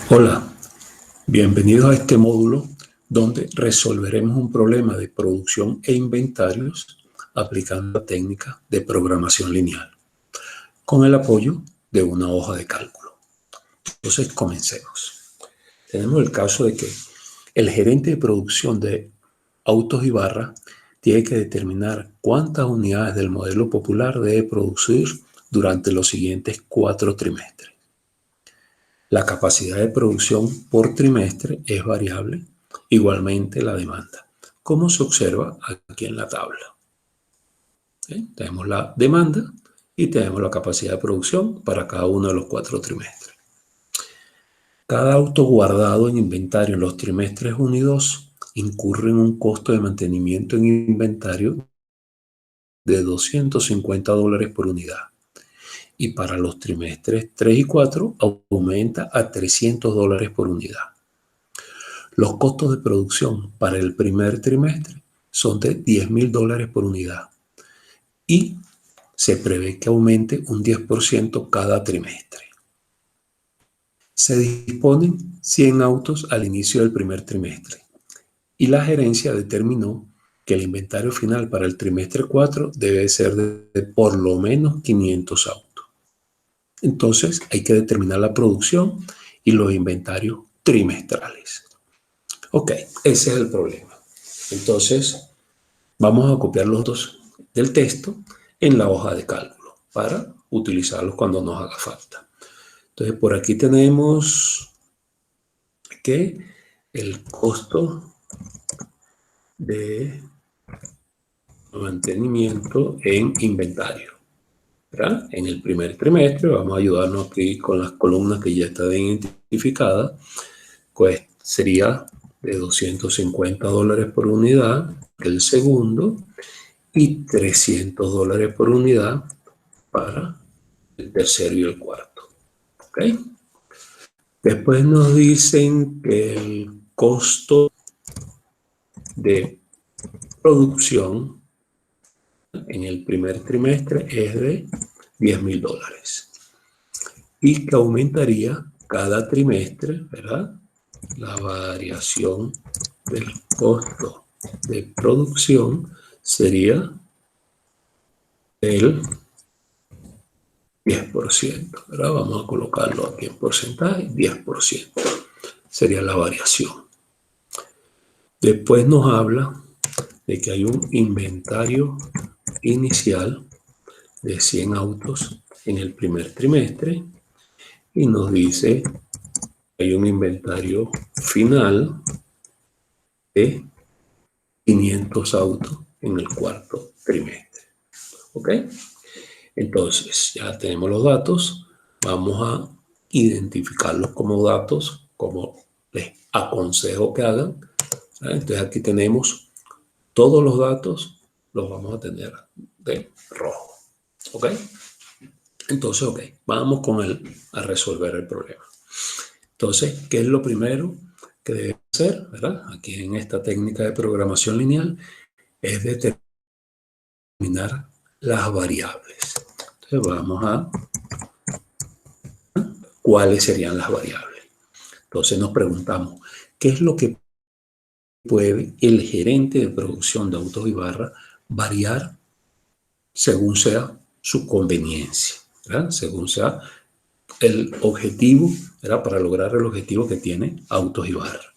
Hola, bienvenidos a este módulo donde resolveremos un problema de producción e inventarios aplicando la técnica de programación lineal con el apoyo de una hoja de cálculo. Entonces, comencemos. Tenemos el caso de que el gerente de producción de autos y barra tiene que determinar cuántas unidades del modelo popular debe producir durante los siguientes 4 trimestres. La capacidad de producción por trimestre es variable, igualmente la demanda, como se observa aquí en la tabla. Tenemos la demanda y tenemos la capacidad de producción para cada uno de los 4 trimestres. Cada auto guardado en inventario en los trimestres 1 y 2 incurre en un costo de mantenimiento en inventario de $250 por unidad. Y para los trimestres 3 y 4 aumenta a $300 por unidad. Los costos de producción para el primer trimestre son de $10,000 por unidad y se prevé que aumente un 10% cada trimestre. Se disponen 100 autos al inicio del primer trimestre y la gerencia determinó que el inventario final para el trimestre 4 debe ser de por lo menos 500 autos. Entonces hay que determinar la producción y los inventarios trimestrales. Ok, ese es el problema. Entonces vamos a copiar los datos del texto en la hoja de cálculo para utilizarlos cuando nos haga falta. Entonces por aquí tenemos que el costo de mantenimiento en inventario, ¿verdad? En el primer trimestre vamos a ayudarnos aquí con las columnas que ya están identificadas, pues sería de $250 por unidad el segundo y $300 por unidad para el tercero y el cuarto. ¿Okay? Después nos dicen que el costo de producción en el primer trimestre es de $10,000 y que aumentaría cada trimestre, ¿verdad? La variación del costo de producción sería el 10%, ¿verdad? Vamos a colocarlo aquí en porcentaje, 10% sería la variación. Después nos habla de que hay un inventario inicial de 100 autos en el primer trimestre y nos dice que hay un inventario final de 500 autos en el cuarto trimestre. ¿Ok? Entonces, ya tenemos los datos. Vamos a identificarlos como datos, como les aconsejo que hagan. Entonces, aquí tenemos todos los datos, los vamos a tener de rojo. ¿Ok? Entonces, ok, vamos a resolver el problema. Entonces, ¿qué es lo primero que debe hacer, ¿verdad? Aquí en esta técnica de programación lineal es determinar las variables. Entonces, vamos a cuáles serían las variables. Entonces nos preguntamos, ¿qué es lo que puede el gerente de producción de autos y barra variar según sea su conveniencia, ¿verdad? Según sea el objetivo, ¿verdad? Para lograr el objetivo que tiene autos y barra.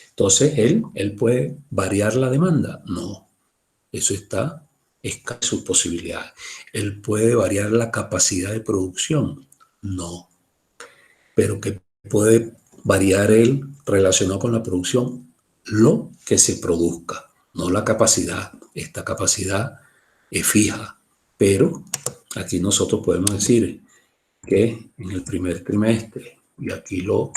Entonces, ¿él puede variar la demanda? No, eso está escaso sus posibilidades. ¿Él puede variar la capacidad de producción? No, pero que puede variar él relacionado con la producción, lo que se produzca, no la capacidad. Esta capacidad es fija, pero aquí nosotros podemos decir que en el primer trimestre, y aquí lo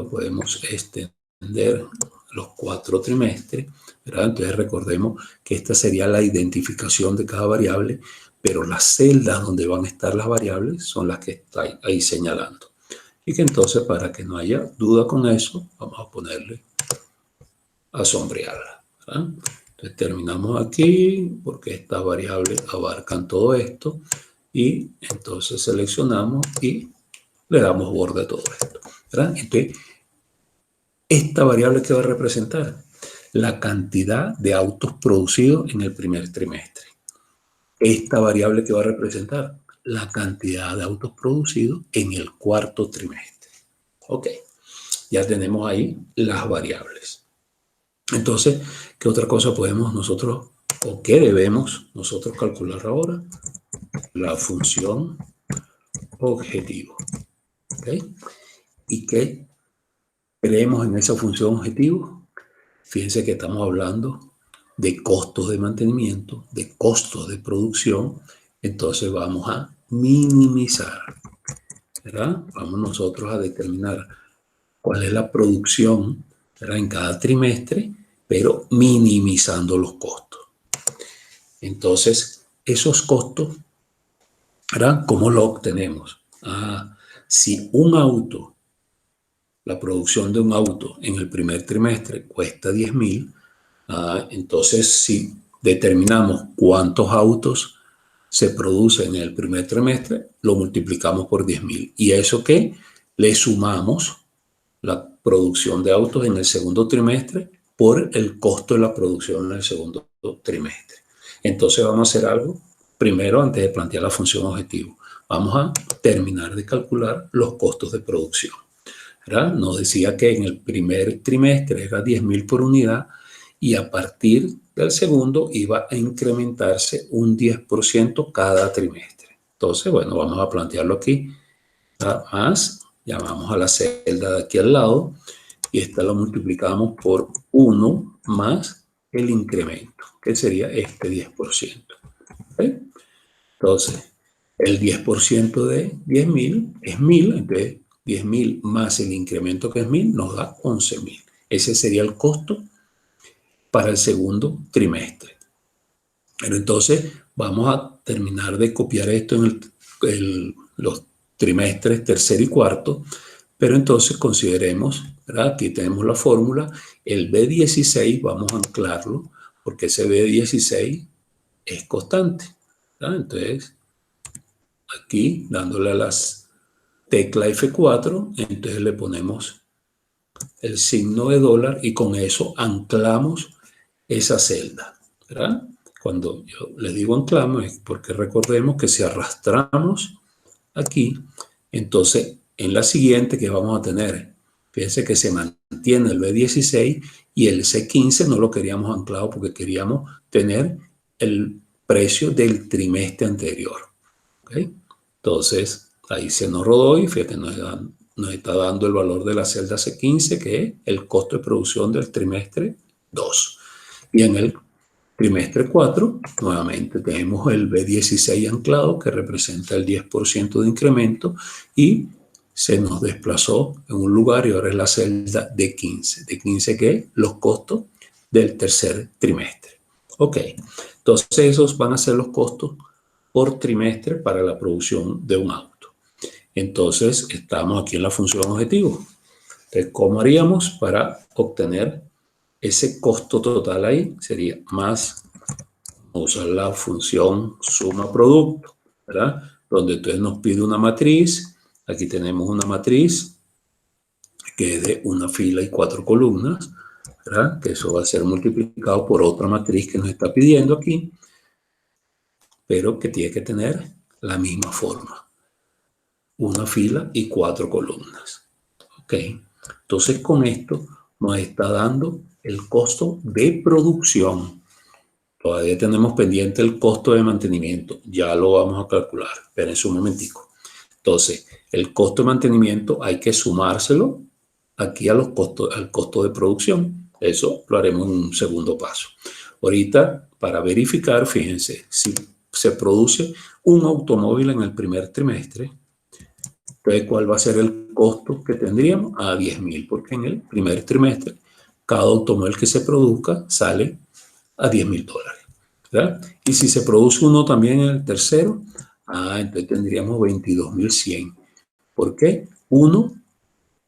podemos extender los 4 trimestres, ¿verdad? Entonces recordemos que esta sería la identificación de cada variable, pero las celdas donde van a estar las variables son las que está ahí señalando. Y que entonces, para que no haya duda con eso, vamos a ponerle a sombrearla, ¿verdad? Entonces terminamos aquí porque estas variables abarcan todo esto y entonces seleccionamos y le damos borde a todo esto. ¿verdad? Entonces, esta variable que va a representar la cantidad de autos producidos en el primer trimestre. Esta variable que va a representar la cantidad de autos producidos en el cuarto trimestre. Ok, ya tenemos ahí las variables. Entonces, ¿qué otra cosa podemos nosotros o qué debemos nosotros calcular ahora? La función objetivo. ¿Ok? ¿Y qué creemos en esa función objetivo? Fíjense que estamos hablando de costos de mantenimiento, de costos de producción. Entonces vamos a minimizar, ¿verdad? Vamos nosotros a determinar cuál es la producción, ¿verdad?, en cada trimestre, pero minimizando los costos. Entonces, esos costos, ¿verdad?, ¿cómo lo obtenemos? Si un auto, la producción de un auto en el primer trimestre cuesta 10.000, entonces si determinamos cuántos autos se producen en el primer trimestre, lo multiplicamos por 10.000. ¿Y eso qué? Le sumamos la producción de autos en el segundo trimestre por el costo de la producción en el segundo trimestre. Entonces vamos a hacer algo primero antes de plantear la función objetivo. Vamos a terminar de calcular los costos de producción, ¿verdad? Nos decía que en el primer trimestre era 10.000 por unidad y a partir del segundo iba a incrementarse un 10% cada trimestre. Entonces, bueno, vamos a plantearlo aquí. Más, llamamos a la celda de aquí al lado y esta lo multiplicamos por 1 más el incremento, que sería este 10%. ¿Okay? Entonces, el 10% de 10.000 es 1.000, entonces 10.000 más el incremento que es 1.000 nos da 11.000. Ese sería el costo para el segundo trimestre. Pero entonces vamos a terminar de copiar esto en los trimestres tercero y cuarto, pero entonces consideremos, ¿verdad? Aquí tenemos la fórmula, el B16 vamos a anclarlo porque ese B16 es constante, ¿verdad? Entonces, aquí dándole a las tecla F4, entonces le ponemos el signo de dólar y con eso anclamos esa celda, ¿verdad? Cuando yo les digo anclamos es porque recordemos que si arrastramos aquí, entonces en la siguiente que vamos a tener, fíjense que se mantiene el B16 y el C15 no lo queríamos anclado porque queríamos tener el precio del trimestre anterior. ¿Okay? Entonces ahí se nos rodó y fíjate, nos está dando el valor de la celda C15, que es el costo de producción del trimestre 2. Y en el trimestre 4, nuevamente tenemos el B16 anclado, que representa el 10% de incremento, y se nos desplazó en un lugar y ahora es la celda D15. D15 que es los costos del tercer trimestre. Ok, entonces esos van a ser los costos por trimestre para la producción de un auto. Entonces estamos aquí en la función objetivo. Entonces, ¿cómo haríamos para obtener ese costo total ahí? Sería más, usar la función suma producto, ¿verdad? Donde entonces nos pide una matriz. Aquí tenemos una matriz que es de una fila y 4 columnas, ¿verdad? Que eso va a ser multiplicado por otra matriz que nos está pidiendo aquí, pero que tiene que tener la misma forma. Una fila y 4 columnas. ¿Ok? Entonces con esto nos está dando el costo de producción. Todavía tenemos pendiente el costo de mantenimiento. Ya lo vamos a calcular. Espérense un momentico. Entonces, el costo de mantenimiento hay que sumárselo aquí a los costos, al costo de producción. Eso lo haremos en un segundo paso. Ahorita, para verificar, fíjense, si se produce un automóvil en el primer trimestre, entonces, ¿cuál va a ser el costo que tendríamos? A 10.000, porque en el primer trimestre cada automóvil que se produzca sale a $10.000, ¿verdad? Y si se produce uno también en el tercero, entonces tendríamos 22.100. ¿Por qué? Uno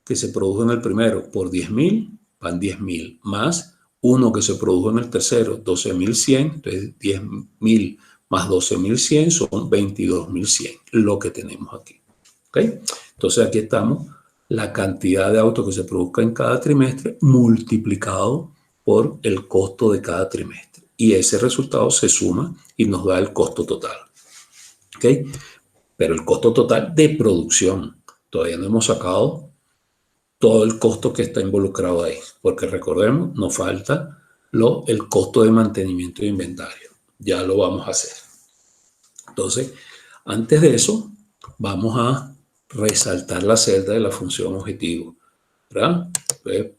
que se produjo en el primero por 10.000, van 10.000, más uno que se produjo en el tercero, 12.100, entonces 10.000 más 12.100 son 22.100, lo que tenemos aquí. ¿Okay? Entonces aquí estamos la cantidad de autos que se produzca en cada trimestre multiplicado por el costo de cada trimestre. Y ese resultado se suma y nos da el costo total. ¿Ok? Pero el costo total de producción. Todavía no hemos sacado todo el costo que está involucrado ahí. Porque recordemos, nos falta el costo de mantenimiento de inventario. Ya lo vamos a hacer. Entonces, antes de eso, vamos a resaltar la celda de la función objetivo, ¿verdad? Entonces,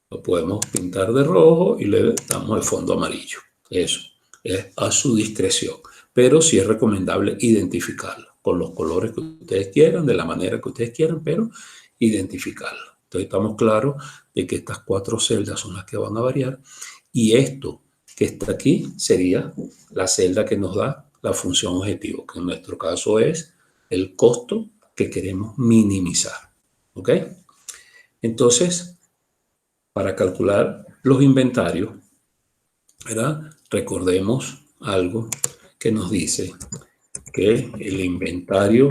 lo podemos pintar de rojo y le damos el fondo amarillo. Eso es a su discreción, pero sí es recomendable identificarlo con los colores que ustedes quieran, de la manera que ustedes quieran, pero identificarlo. Entonces estamos claros de que estas 4 celdas son las que van a variar y esto que está aquí sería la celda que nos da la función objetivo, que en nuestro caso es el costo que queremos minimizar. ¿Ok? Entonces, para calcular los inventarios, ¿verdad? Recordemos algo que nos dice que el inventario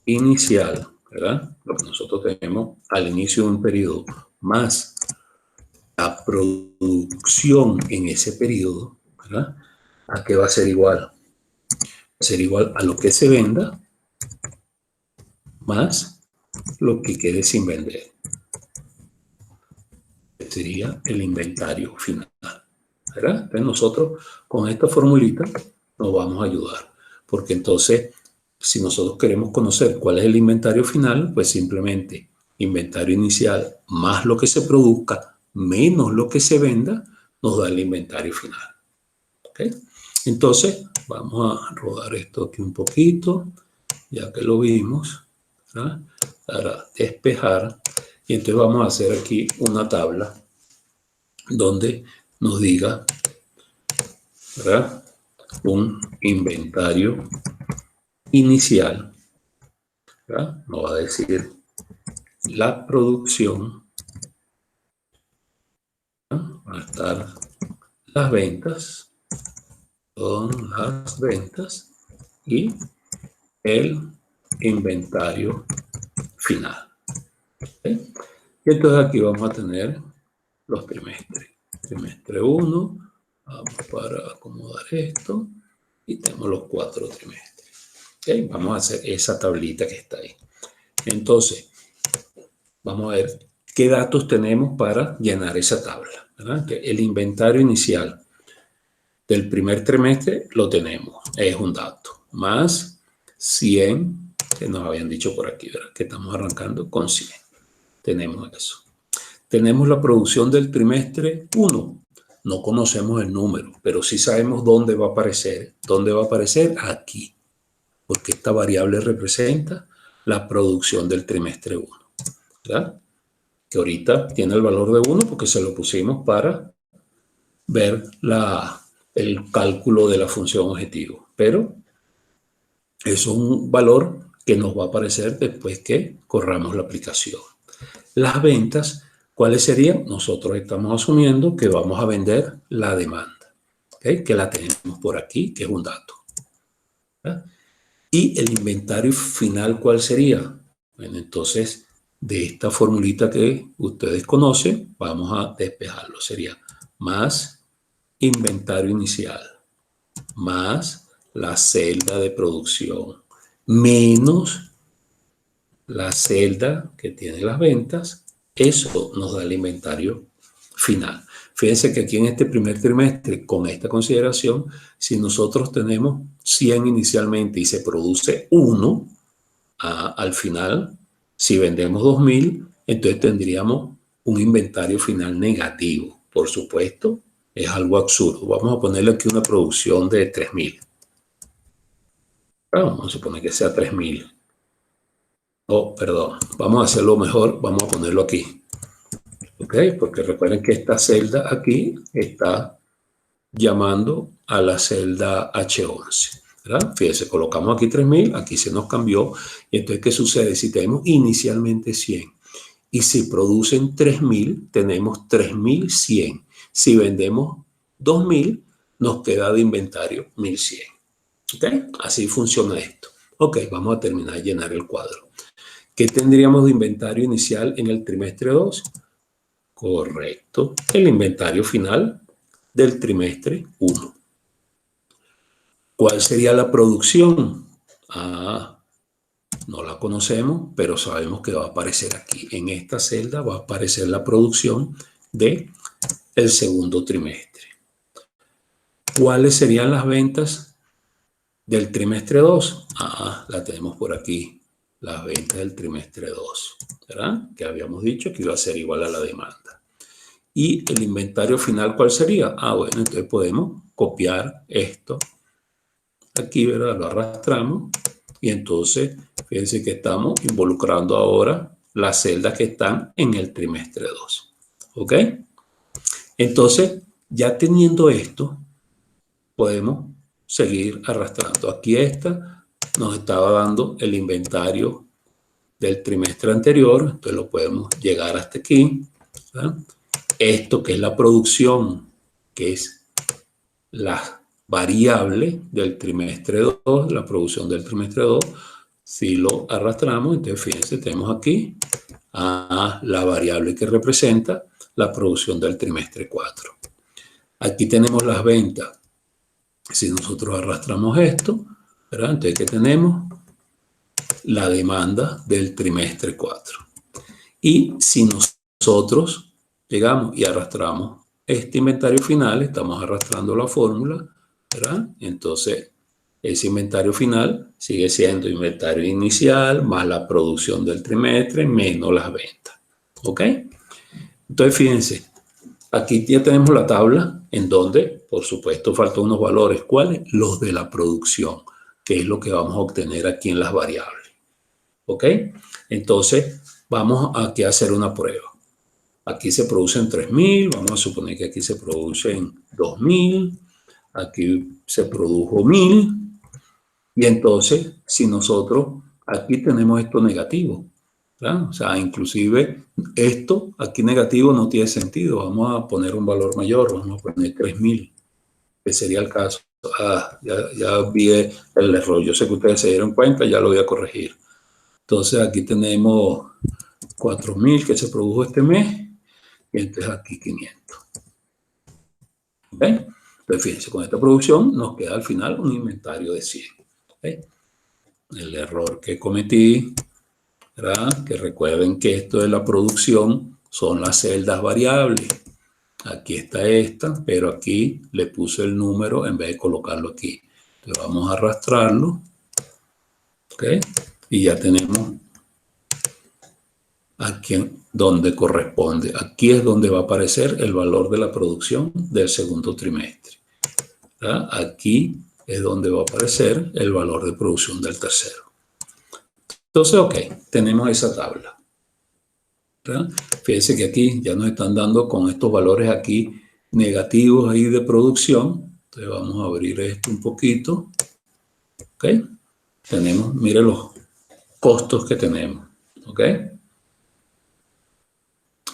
inicial, ¿verdad? Lo que nosotros tenemos al inicio de un periodo, más la producción en ese periodo, ¿verdad? ¿A qué va a ser igual? Va a ser igual a lo que se venda más lo que quede sin vender. Sería el inventario final, ¿verdad? Entonces nosotros con esta formulita nos vamos a ayudar, porque entonces si nosotros queremos conocer cuál es el inventario final, pues simplemente inventario inicial más lo que se produzca menos lo que se venda nos da el inventario final. ¿Ok? Entonces vamos a rodar esto aquí un poquito, ya que lo vimos, ¿verdad? Para despejar. Y entonces vamos a hacer aquí una tabla donde nos diga, ¿verdad? Un inventario inicial, ¿verdad? Nos va a decir la producción, ¿verdad? Van a estar las ventas, son las ventas y el inventario final. ¿Okay? Y entonces aquí vamos a tener los trimestres. Trimestre 1, vamos para acomodar esto y tenemos los 4 trimestres. ¿Okay? Vamos a hacer esa tablita que está ahí. Entonces, vamos a ver qué datos tenemos para llenar esa tabla, ¿verdad? El inventario inicial del primer trimestre lo tenemos, es un dato, más 100, que nos habían dicho por aquí, ¿verdad? Que estamos arrancando con 100. Tenemos eso. Tenemos la producción del trimestre 1. No conocemos el número, pero sí sabemos dónde va a aparecer. ¿Dónde va a aparecer? Aquí, porque esta variable representa la producción del trimestre 1, ¿verdad? Que ahorita tiene el valor de 1 porque se lo pusimos para ver el cálculo de la función objetivo. Pero es un valor que nos va a aparecer después que corramos la aplicación. Las ventas, ¿cuáles serían? Nosotros estamos asumiendo que vamos a vender la demanda, ¿okay? Que la tenemos por aquí, que es un dato, ¿verdad? Y el inventario final, ¿cuál sería? Bueno, entonces, de esta formulita que ustedes conocen, vamos a despejarlo. Sería más inventario inicial, más la celda de producción, menos la celda que tiene las ventas. Eso nos da el inventario final. Fíjense que aquí en este primer trimestre, con esta consideración, si nosotros tenemos 100 inicialmente y se produce 1 al final, si vendemos 2000, entonces tendríamos un inventario final negativo. Por supuesto, es algo absurdo. Vamos a ponerle aquí una producción de 3000. Vamos a suponer que sea 3000. Oh, perdón. Vamos a hacerlo mejor. Vamos a ponerlo aquí. ¿Ok? Porque recuerden que esta celda aquí está llamando a la celda H11. ¿Verdad? Fíjense, colocamos aquí 3000, aquí se nos cambió. Y entonces, ¿qué sucede? Si tenemos inicialmente 100 y si producen 3000, tenemos 3100. Si vendemos 2000, nos queda de inventario 1100. ¿Ok? Así funciona esto. Ok, vamos a terminar de llenar el cuadro. ¿Qué tendríamos de inventario inicial en el trimestre 2? Correcto, el inventario final del trimestre 1. ¿Cuál sería la producción? No la conocemos, pero sabemos que va a aparecer aquí. En esta celda va a aparecer la producción del segundo trimestre. ¿Cuáles serían las ventas del trimestre 2? La tenemos por aquí. Las ventas del trimestre 2, ¿verdad? Que habíamos dicho que iba a ser igual a la demanda. ¿Y el inventario final cuál sería? Bueno, entonces podemos copiar esto aquí, ¿verdad? Lo arrastramos y entonces fíjense que estamos involucrando ahora las celdas que están en el trimestre 2. ¿Ok? Entonces, ya teniendo esto, podemos seguir arrastrando. Aquí esta nos estaba dando el inventario del trimestre anterior, entonces lo podemos llegar hasta aquí, ¿verdad? Esto que es la producción, que es la variable del trimestre 2, la producción del trimestre 2, si lo arrastramos, entonces fíjense, tenemos aquí la variable que representa la producción del trimestre 4. Aquí tenemos las ventas. Si nosotros arrastramos esto, ¿verdad? Entonces, ¿qué tenemos? La demanda del trimestre 4. Y si nosotros llegamos y arrastramos este inventario final, estamos arrastrando la fórmula, ¿verdad? Entonces, ese inventario final sigue siendo inventario inicial más la producción del trimestre menos las ventas. ¿Ok? Entonces, fíjense, aquí ya tenemos la tabla en donde, por supuesto, faltan unos valores. ¿Cuáles? Los de la producción, que es lo que vamos a obtener aquí en las variables. ¿Ok? Entonces, vamos aquí a hacer una prueba. Aquí se producen 3.000, vamos a suponer que aquí se producen 2.000, aquí se produjo 1.000, y entonces, si nosotros, aquí tenemos esto negativo, ¿verdad? O sea, inclusive esto aquí negativo no tiene sentido, vamos a poner un valor mayor, vamos a poner 3.000, que sería el caso. Ya vi el error, yo sé que ustedes se dieron cuenta, ya lo voy a corregir. Entonces aquí tenemos 4.000 que se produjo este mes, y entonces aquí 500. ¿Ok? Entonces fíjense, con esta producción nos queda al final un inventario de 100. ¿Ok? El error que cometí, ¿verdad? Que recuerden que esto de la producción son las celdas variables. Aquí está esta, pero aquí le puse el número en vez de colocarlo aquí. Entonces vamos a arrastrarlo. ¿Ok? Y ya tenemos aquí donde corresponde. Aquí es donde va a aparecer el valor de la producción del segundo trimestre. ¿Verdad? Aquí es donde va a aparecer el valor de producción del tercero. Entonces, ok, tenemos esa tabla. ¿Verdad? Fíjense que aquí ya nos están dando con estos valores aquí negativos ahí de producción. Entonces vamos a abrir esto un poquito. Ok. Tenemos, miren los costos que tenemos. Ok.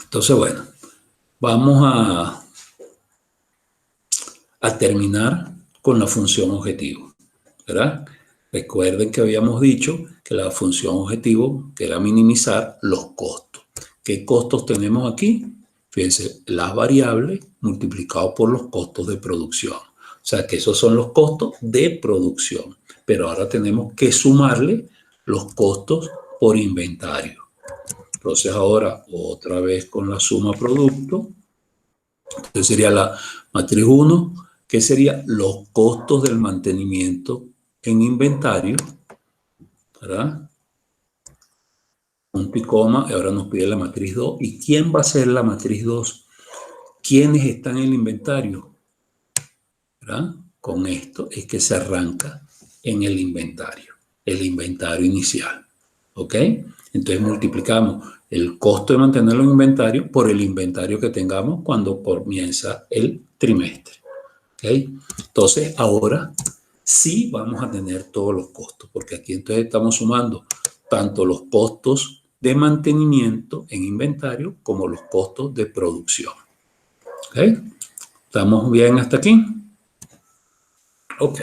Entonces, bueno, vamos a terminar con la función objetivo, ¿verdad? Recuerden que habíamos dicho que la función objetivo que era minimizar los costos. ¿Qué costos tenemos aquí? Fíjense, las variables multiplicados por los costos de producción. O sea que esos son los costos de producción. Pero ahora tenemos que sumarle los costos por inventario. Entonces ahora otra vez con la suma producto. Entonces sería la matriz 1, que sería los costos del mantenimiento en inventario, ¿verdad? Punto y coma, y ahora nos pide la matriz 2. ¿Y quién va a ser la matriz 2? ¿Quiénes están en el inventario? ¿Verdad? Con esto es que se arranca en el inventario inicial. ¿Ok? Entonces multiplicamos el costo de mantenerlo en inventario por el inventario que tengamos cuando comienza el trimestre. ¿Ok? Entonces ahora sí vamos a tener todos los costos, porque aquí entonces estamos sumando tanto los costos de mantenimiento en inventario como los costos de producción. ¿Ok? ¿Estamos bien hasta aquí? Ok.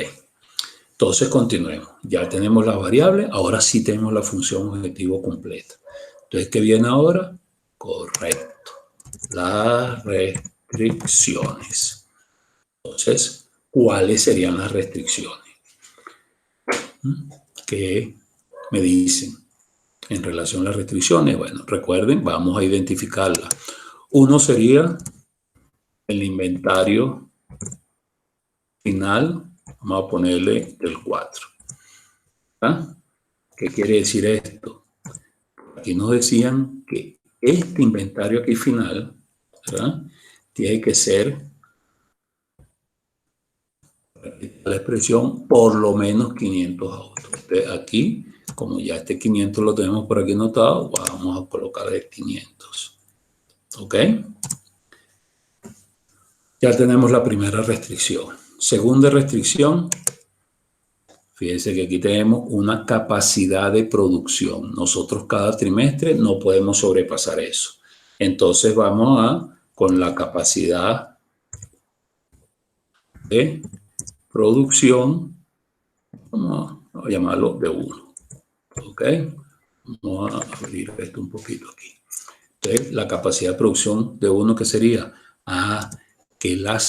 Entonces continuemos. Ya tenemos la variable, ahora sí tenemos la función objetivo completa. Entonces, ¿qué viene ahora? Correcto. Las restricciones. Entonces, ¿cuáles serían las restricciones? ¿Qué me dicen en relación a las restricciones? Bueno, recuerden, vamos a identificarlas. Uno sería el inventario final. Vamos a ponerle el 4. ¿Ah? ¿Qué quiere decir esto? Aquí nos decían que este inventario aquí final, ¿verdad?, tiene que ser, la expresión, por lo menos 500 autos. Entonces, aquí, como ya este 500 lo tenemos por aquí anotado, vamos a colocar el 500. ¿Ok? Ya tenemos la primera restricción. Segunda restricción, fíjense que aquí tenemos una capacidad de producción. Nosotros cada trimestre no podemos sobrepasar eso. Entonces vamos con la capacidad de producción, vamos a llamarlo de 1. ¿Ok? Vamos a abrir esto un poquito aquí. Entonces, la capacidad de producción de 1, ¿qué sería? Que la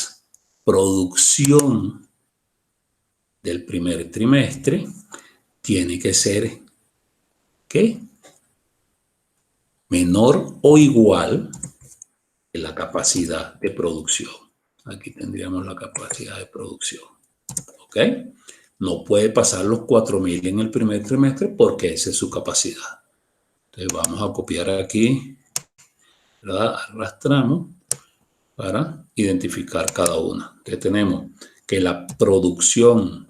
producción del primer trimestre tiene que ser, ¿qué?, menor o igual que la capacidad de producción. Aquí tendríamos la capacidad de producción. ¿Ok? No puede pasar los 4.000 en el primer trimestre porque esa es su capacidad. Entonces vamos a copiar aquí, ¿verdad? Arrastramos para identificar cada una. Entonces tenemos que la producción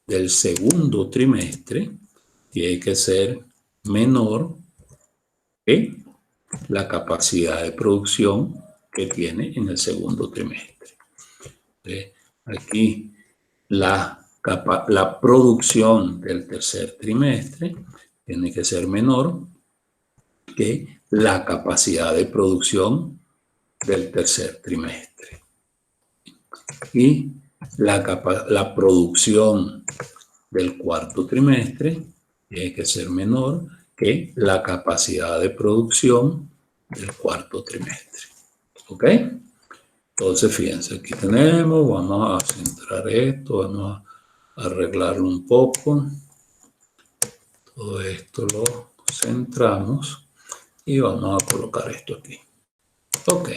del segundo trimestre tiene que ser menor que la capacidad de producción que tiene en el segundo trimestre. Entonces, aquí la producción del tercer trimestre tiene que ser menor que la capacidad de producción del tercer trimestre. Y la producción del cuarto trimestre tiene que ser menor que la capacidad de producción del cuarto trimestre. ¿Ok? Entonces, fíjense, aquí tenemos, vamos a centrar esto, vamos a arreglarlo un poco. Todo esto lo centramos y vamos a colocar esto aquí. Ok,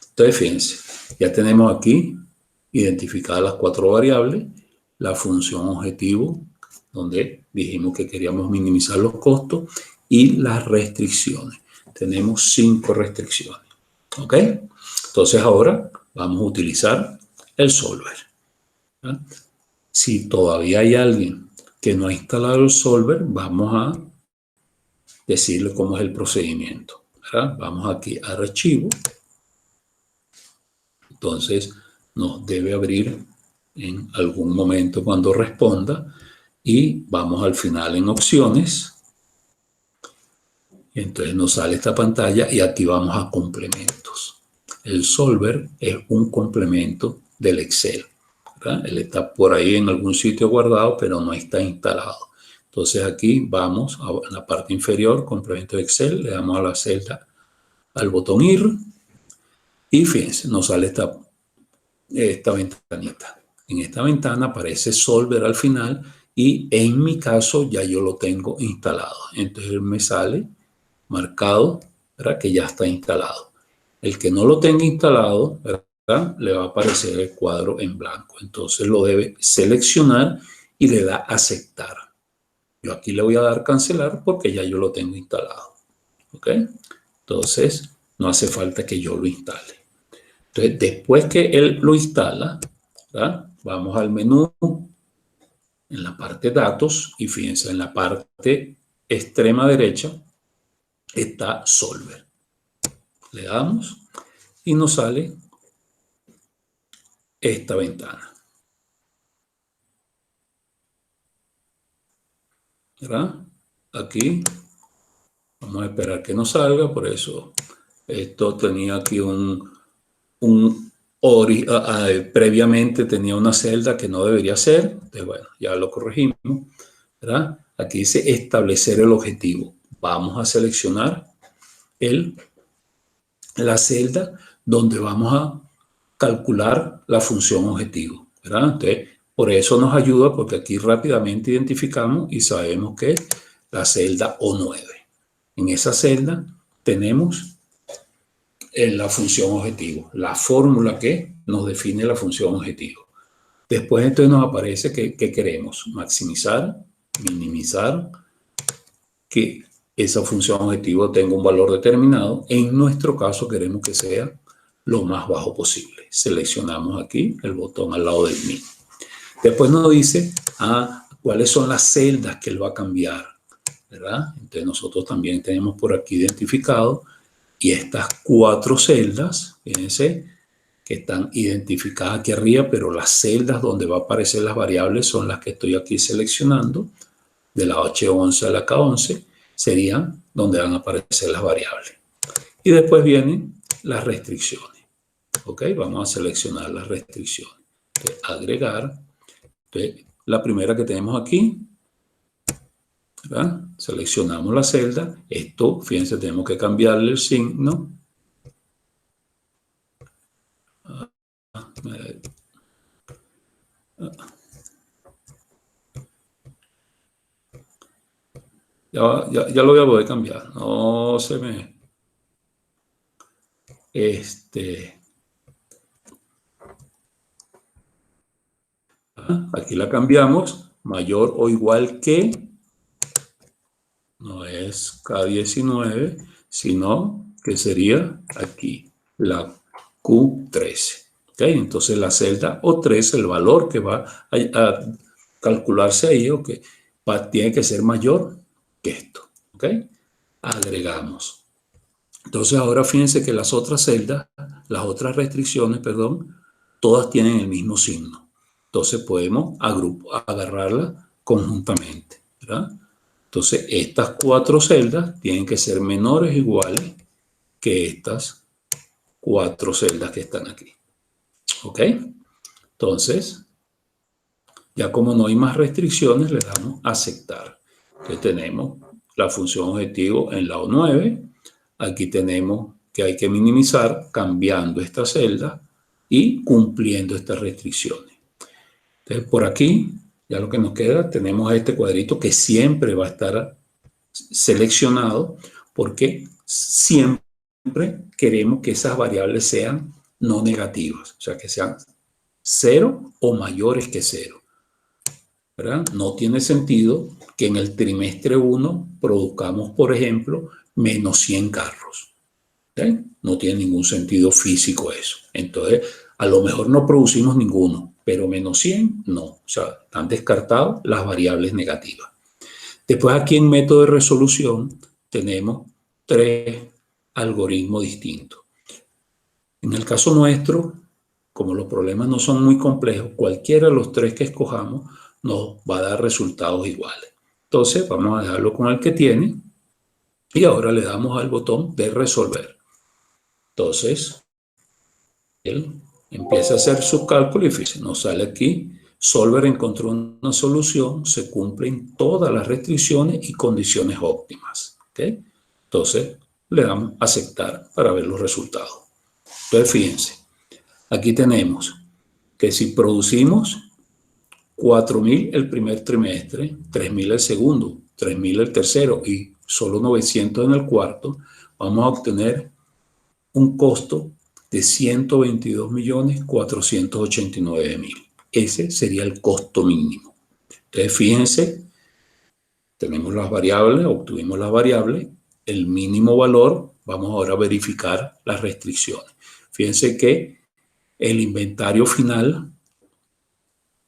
entonces fíjense, ya tenemos aquí identificadas las 4 variables, la función objetivo, donde dijimos que queríamos minimizar los costos, y las restricciones. Tenemos 5 restricciones. ¿Ok? Entonces ahora vamos a utilizar el solver. ¿Verdad? Si todavía hay alguien que no ha instalado el solver, vamos a decirle cómo es el procedimiento. ¿Verdad? Vamos aquí a archivo. Entonces nos debe abrir en algún momento cuando responda y vamos al final en opciones. Y entonces nos sale esta pantalla y aquí vamos a complementos. El solver es un complemento del Excel, ¿verdad? Él está por ahí en algún sitio guardado, pero no está instalado. Entonces aquí vamos a la parte inferior, complemento de Excel, le damos a la celda, al botón IR y fíjense, nos sale esta ventanita. En esta ventana aparece solver al final y en mi caso ya yo lo tengo instalado. Entonces me sale marcado, ¿verdad?, que ya está instalado. El que no lo tenga instalado, ¿verdad?, le va a aparecer el cuadro en blanco. Entonces lo debe seleccionar y le da aceptar. Yo aquí le voy a dar cancelar porque ya yo lo tengo instalado. ¿Ok? Entonces no hace falta que yo lo instale. Entonces después que él lo instala, ¿verdad?, vamos al menú en la parte datos y fíjense, en la parte extrema derecha está solver. Le damos y nos sale esta ventana. ¿Verdad? Aquí vamos a esperar que nos salga, por eso esto tenía aquí previamente tenía una celda que no debería ser. Entonces, bueno, ya lo corregimos. ¿Verdad? Aquí dice establecer el objetivo. Vamos a seleccionar la celda donde vamos a calcular la función objetivo, ¿verdad? Entonces, por eso nos ayuda, porque aquí rápidamente identificamos y sabemos que es la celda O9. En esa celda tenemos la función objetivo, la fórmula que nos define la función objetivo. Después entonces nos aparece que queremos maximizar, minimizar, que esa función objetivo tenga un valor determinado. En nuestro caso queremos que sea lo más bajo posible. Seleccionamos aquí el botón al lado del min. Después nos dice cuáles son las celdas que él va a cambiar, ¿verdad? Entonces nosotros también tenemos por aquí identificado, y estas 4 celdas, fíjense, que están identificadas aquí arriba, pero las celdas donde va a aparecer las variables son las que estoy aquí seleccionando, de la H11 a la K11, serían donde van a aparecer las variables. Y después vienen las restricciones. ¿Ok? Vamos a seleccionar las restricciones. Entonces, agregar. Entonces, la primera que tenemos aquí, ¿verdad? Seleccionamos la celda. Esto, fíjense, tenemos que cambiarle el signo. Ya lo voy a poder cambiar. No se me... Aquí la cambiamos. Mayor o igual que... No es K19, sino que sería aquí, la Q13. ¿Okay? Entonces la celda O3, el valor que va a calcularse ahí, okay, tiene que ser mayor que esto. ¿Okay? Agregamos. Entonces ahora fíjense que las otras celdas, las otras restricciones, perdón, todas tienen el mismo signo. Entonces podemos agarrarlas conjuntamente, ¿verdad? Entonces, estas 4 celdas tienen que ser menores o iguales que estas 4 celdas que están aquí. ¿Ok? Entonces, ya como no hay más restricciones, le damos a aceptar. Entonces, tenemos la función objetivo en la O9. Aquí tenemos que hay que minimizar cambiando esta celda y cumpliendo estas restricciones. Entonces, por aquí, ya lo que nos queda, tenemos este cuadrito que siempre va a estar seleccionado porque siempre queremos que esas variables sean no negativas, o sea, que sean 0 o mayores que 0. ¿Verdad? No tiene sentido que en el trimestre 1 produzcamos, por ejemplo, menos 100 carros. ¿Okay? No tiene ningún sentido físico eso. Entonces, a lo mejor no producimos ninguno, pero menos 100 no. O sea, están descartadas las variables negativas. Después aquí en método de resolución tenemos 3 algoritmos distintos. En el caso nuestro, como los problemas no son muy complejos, cualquiera de los 3 que escojamos nos va a dar resultados iguales. Entonces vamos a dejarlo con el que tiene y ahora le damos al botón de resolver. Entonces, él empieza a hacer su cálculo y fíjense, nos sale aquí. Solver encontró una solución, se cumplen todas las restricciones y condiciones óptimas. ¿Okay? Entonces, le damos a aceptar para ver los resultados. Entonces, fíjense, aquí tenemos que si producimos 4.000 el primer trimestre, 3.000 el segundo, 3.000 el tercero y solo 900 en el cuarto, vamos a obtener un costo de 122.489.000. Ese sería el costo mínimo. Entonces, fíjense, tenemos las variables, obtuvimos las variables, el mínimo valor, vamos ahora a verificar las restricciones. Fíjense que el inventario final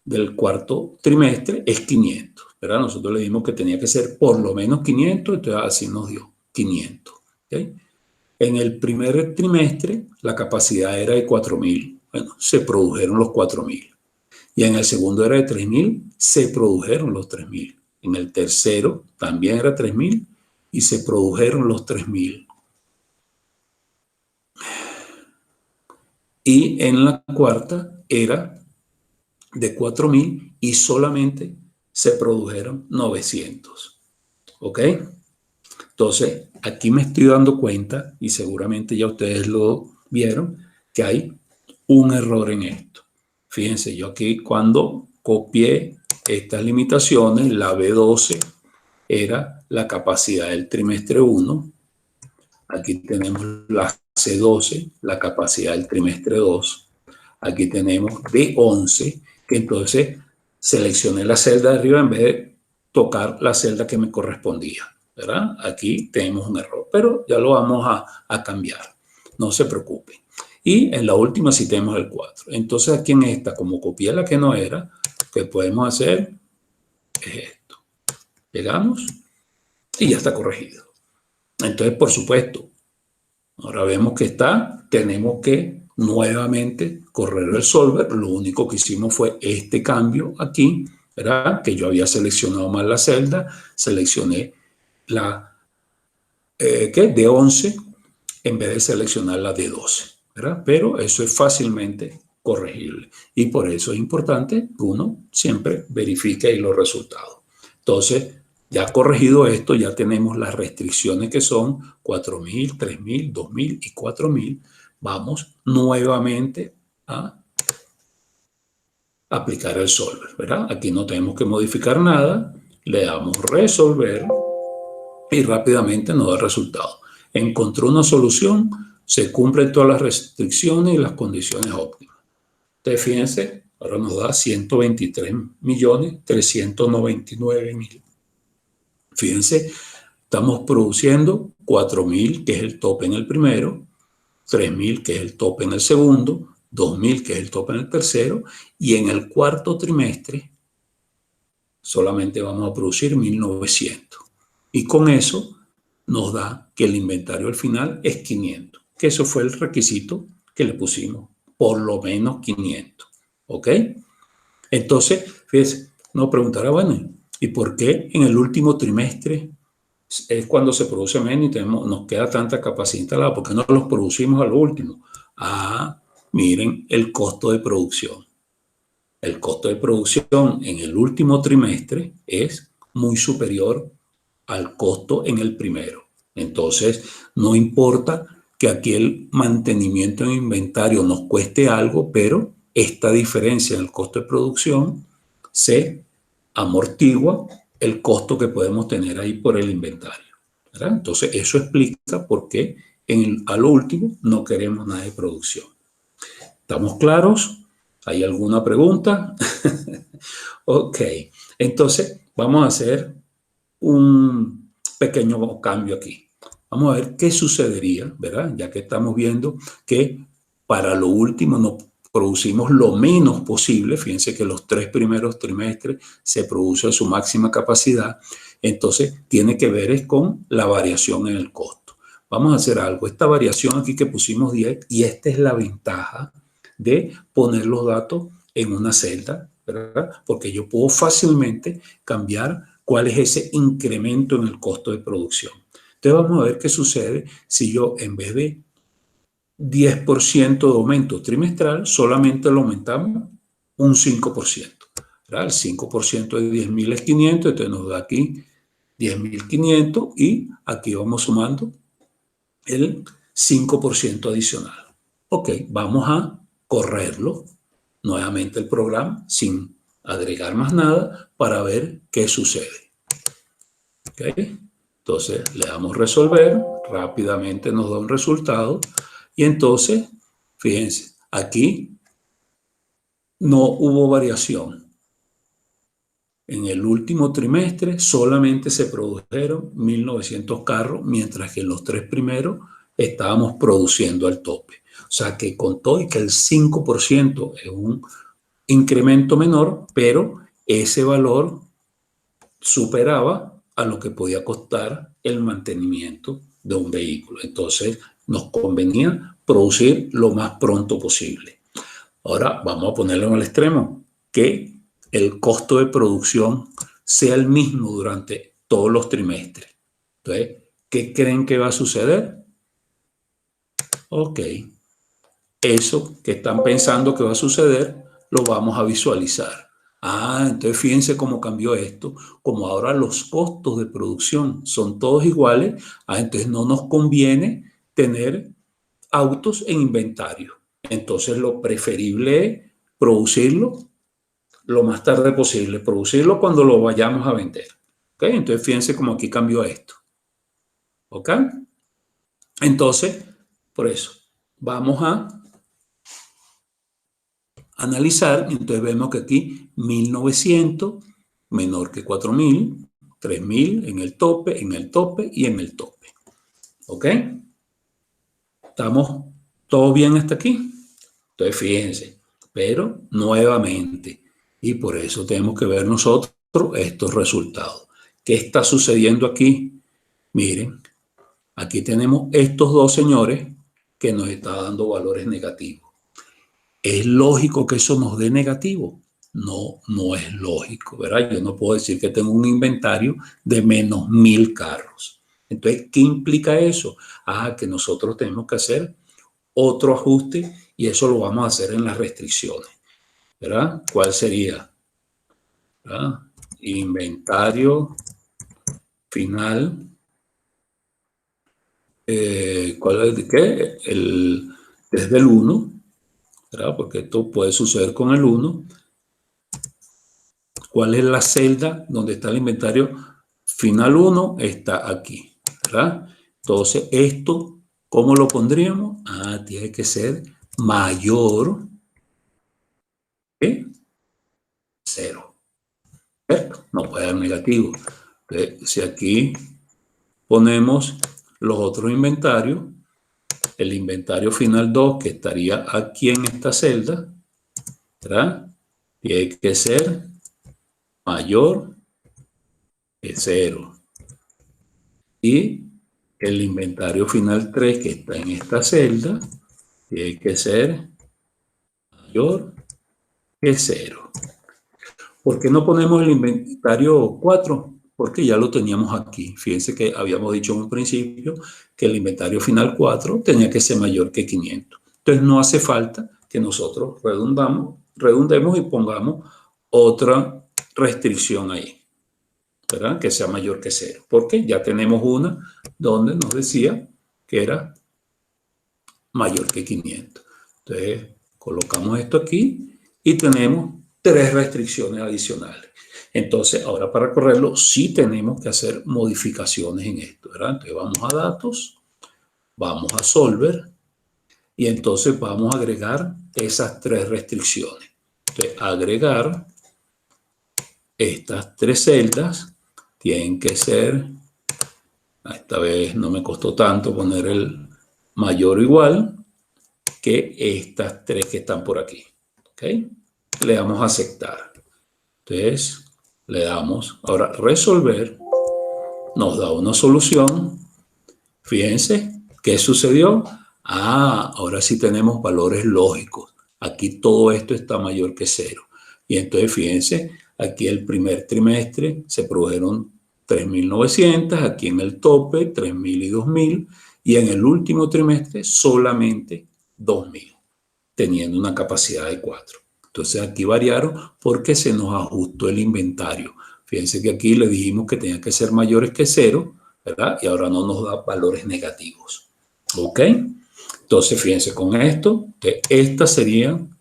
del cuarto trimestre es 500, ¿verdad? Nosotros le dijimos que tenía que ser por lo menos 500, entonces así nos dio 500. ¿Okay? En el primer trimestre la capacidad era de 4.000. Bueno, se produjeron los 4.000. Y en el segundo era de 3.000, se produjeron los 3.000. En el tercero también era 3.000 y se produjeron los 3.000. Y en la cuarta era de 4.000 y solamente se produjeron 900. ¿Ok? Entonces, aquí me estoy dando cuenta, y seguramente ya ustedes lo vieron, que hay un error en esto. Fíjense, yo aquí cuando copié estas limitaciones, la B12 era la capacidad del trimestre 1. Aquí tenemos la C12, la capacidad del trimestre 2. Aquí tenemos B11, que entonces seleccioné la celda de arriba en vez de tocar la celda que me correspondía, ¿verdad? Aquí tenemos un error, pero ya lo vamos a cambiar. No se preocupen. Y en la última sí tenemos el 4. Entonces aquí en esta, como copié la que no era, lo que podemos hacer es esto. Pegamos y ya está corregido. Entonces, por supuesto, ahora vemos que está, tenemos que nuevamente correr el solver. Lo único que hicimos fue este cambio aquí, ¿verdad? Que yo había seleccionado mal la celda, seleccioné la de 11 en vez de seleccionar la de 12, ¿verdad? Pero eso es fácilmente corregible y por eso es importante que uno siempre verifique ahí los resultados. Entonces, ya corregido esto, ya tenemos las restricciones que son 4.000, 3.000, 2.000 y 4.000. Vamos nuevamente a aplicar el solver, ¿verdad? Aquí no tenemos que modificar nada, le damos resolver y rápidamente nos da el resultado. Encontró una solución, se cumplen todas las restricciones y las condiciones óptimas. Entonces, fíjense, ahora nos da 123.399.000. Fíjense, estamos produciendo 4.000, que es el tope en el primero, 3.000, que es el tope en el segundo, 2.000, que es el tope en el tercero, y en el cuarto trimestre solamente vamos a producir 1.900. Y con eso nos da que el inventario al final es 500, que eso fue el requisito que le pusimos, por lo menos 500. ¿Ok? Entonces, fíjense, nos preguntará, bueno, ¿y por qué en el último trimestre es cuando se produce menos y nos queda tanta capacidad instalada? ¿Por qué no los producimos al último? Miren el costo de producción. El costo de producción en el último trimestre es muy superior al costo en el primero. Entonces, no importa que aquí el mantenimiento en inventario nos cueste algo, pero esta diferencia en el costo de producción se amortigua el costo que podemos tener ahí por el inventario, ¿verdad? Entonces, eso explica por qué a lo último no queremos nada de producción. ¿Estamos claros? ¿Hay alguna pregunta? Ok, entonces vamos a hacer un pequeño cambio aquí. Vamos a ver qué sucedería, ¿verdad? Ya que estamos viendo que para lo último nos producimos lo menos posible. Fíjense que los 3 primeros trimestres se produce a su máxima capacidad. Entonces, tiene que ver es con la variación en el costo. Vamos a hacer algo. Esta variación aquí que pusimos 10, y esta es la ventaja de poner los datos en una celda, ¿verdad? Porque yo puedo fácilmente cambiar cuál es ese incremento en el costo de producción. Entonces vamos a ver qué sucede si yo en vez de 10% de aumento trimestral, solamente lo aumentamos un 5%. ¿Verdad? El 5% de 10.000 es 500, entonces nos da aquí 10.500 y aquí vamos sumando el 5% adicional. Ok, vamos a correrlo nuevamente el programa sin agregar más nada para ver qué sucede. ¿Okay? Entonces le damos resolver, rápidamente nos da un resultado y entonces, fíjense, aquí no hubo variación. En el último trimestre solamente se produjeron 1.900 carros, mientras que en los 3 primeros estábamos produciendo al tope. O sea que contó y que el 5% es un incremento menor, pero ese valor superaba a lo que podía costar el mantenimiento de un vehículo. Entonces nos convenía producir lo más pronto posible. Ahora vamos a ponerlo al extremo, que el costo de producción sea el mismo durante todos los trimestres. Entonces, ¿qué creen que va a suceder? Ok, eso que están pensando que va a suceder, lo vamos a visualizar. Entonces fíjense cómo cambió esto. Como ahora los costos de producción son todos iguales, entonces no nos conviene tener autos en inventario. Entonces lo preferible es producirlo lo más tarde posible, producirlo cuando lo vayamos a vender. ¿Ok? Entonces fíjense cómo aquí cambió esto. ¿Ok? Entonces, por eso, vamos a analizar. Entonces vemos que aquí 1900 menor que 4000, 3000 en el tope y en el tope. ¿Ok? ¿Estamos todo bien hasta aquí? Entonces fíjense, pero nuevamente, y por eso tenemos que ver nosotros estos resultados. ¿Qué está sucediendo aquí? Miren, aquí tenemos estos dos señores que nos están dando valores negativos. ¿Es lógico que eso nos dé negativo? No, no es lógico, ¿verdad? Yo no puedo decir que tengo un inventario de menos 1000 carros. Entonces, ¿qué implica eso? Que nosotros tenemos que hacer otro ajuste y eso lo vamos a hacer en las restricciones, ¿verdad? ¿Cuál sería? ¿Verdad? Inventario final. ¿Cuál es de qué? Desde el 1, ¿verdad? Porque esto puede suceder con el 1. ¿Cuál es la celda donde está el inventario final 1? Está aquí, ¿verdad? Entonces, esto, ¿cómo lo pondríamos? Tiene que ser mayor que 0. ¿Cierto? No puede dar negativo. Entonces, si aquí ponemos los otros inventarios, el inventario final 2, que estaría aquí en esta celda, ¿verdad? Tiene que ser mayor que 0. Y el inventario final 3, que está en esta celda, tiene que ser mayor que 0. ¿Por qué no ponemos el inventario 4? Porque ya lo teníamos aquí. Fíjense que habíamos dicho en un principio que el inventario final 4 tenía que ser mayor que 500. Entonces no hace falta que nosotros redundemos y pongamos otra restricción ahí, ¿verdad? Que sea mayor que 0. Porque ya tenemos una donde nos decía que era mayor que 500. Entonces colocamos esto aquí y tenemos 3 restricciones adicionales. Entonces, ahora para correrlo, sí tenemos que hacer modificaciones en esto, ¿verdad? Entonces vamos a datos, vamos a solver y entonces vamos a agregar esas 3 restricciones. Entonces, agregar estas 3 celdas tienen que ser, esta vez no me costó tanto poner el mayor o igual que estas 3 que están por aquí. ¿Ok? Le damos a aceptar. Entonces, le damos ahora resolver. Nos da una solución. Fíjense, ¿qué sucedió? Ahora sí tenemos valores lógicos. Aquí todo esto está mayor que 0. Y entonces, fíjense, aquí el primer trimestre se produjeron 3.900, aquí en el tope 3.000 y 2.000, y en el último trimestre solamente 2.000, teniendo una capacidad de 4. Entonces aquí variaron porque se nos ajustó el inventario. Fíjense que aquí le dijimos que tenían que ser mayores que 0, ¿verdad? Y ahora no nos da valores negativos. ¿Ok? Entonces fíjense con esto, que estas serían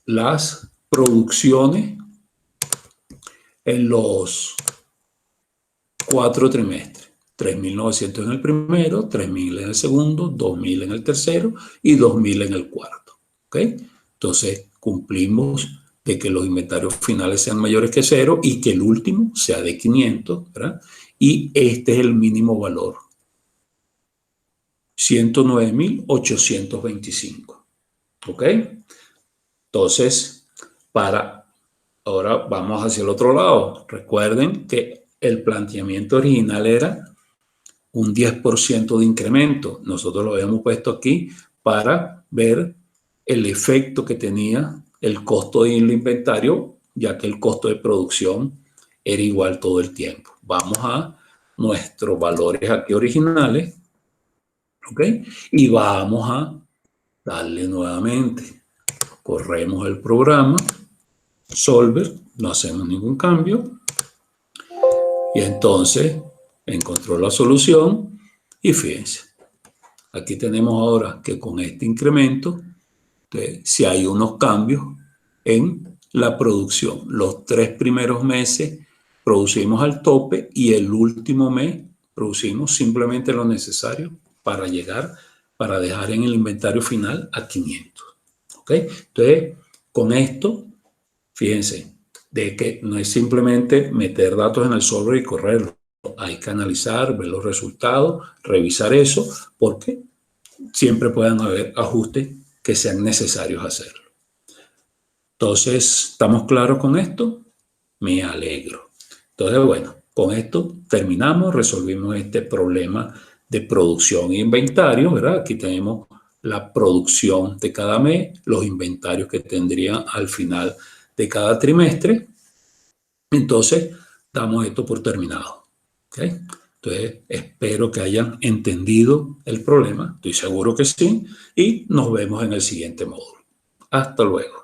las producciones en los 4 trimestres. 3.900 en el primero, 3.000 en el segundo, 2.000 en el tercero y 2.000 en el cuarto. ¿Ok? Entonces cumplimos de que los inventarios finales sean mayores que 0 y que el último sea de 500, ¿verdad? Y este es el mínimo valor, 109.825. ¿Ok? Entonces, ahora vamos hacia el otro lado. Recuerden que el planteamiento original era un 10% de incremento. Nosotros lo habíamos puesto aquí para ver el efecto que tenía el costo del inventario, ya que el costo de producción era igual todo el tiempo. Vamos a nuestros valores aquí originales, ¿ok? Y vamos a darle nuevamente. Corremos el programa, Solver, no hacemos ningún cambio. Y entonces encontró la solución y fíjense, aquí tenemos ahora que con este incremento, si hay unos cambios en la producción. Los 3 primeros meses producimos al tope y el último mes producimos simplemente lo necesario para dejar en el inventario final a 500. ¿Ok? Entonces, con esto, fíjense, de que no es simplemente meter datos en el software y correrlo. Hay que analizar, ver los resultados, revisar eso, porque siempre pueden haber ajustes que sean necesarios hacerlo. Entonces, ¿estamos claros con esto? Me alegro. Entonces, bueno, con esto terminamos, resolvimos este problema de producción e inventario, ¿verdad? Aquí tenemos la producción de cada mes, los inventarios que tendrían al final de cada trimestre. Entonces, damos esto por terminado. ¿Okay? Entonces, espero que hayan entendido el problema. Estoy seguro que sí. Y nos vemos en el siguiente módulo. Hasta luego.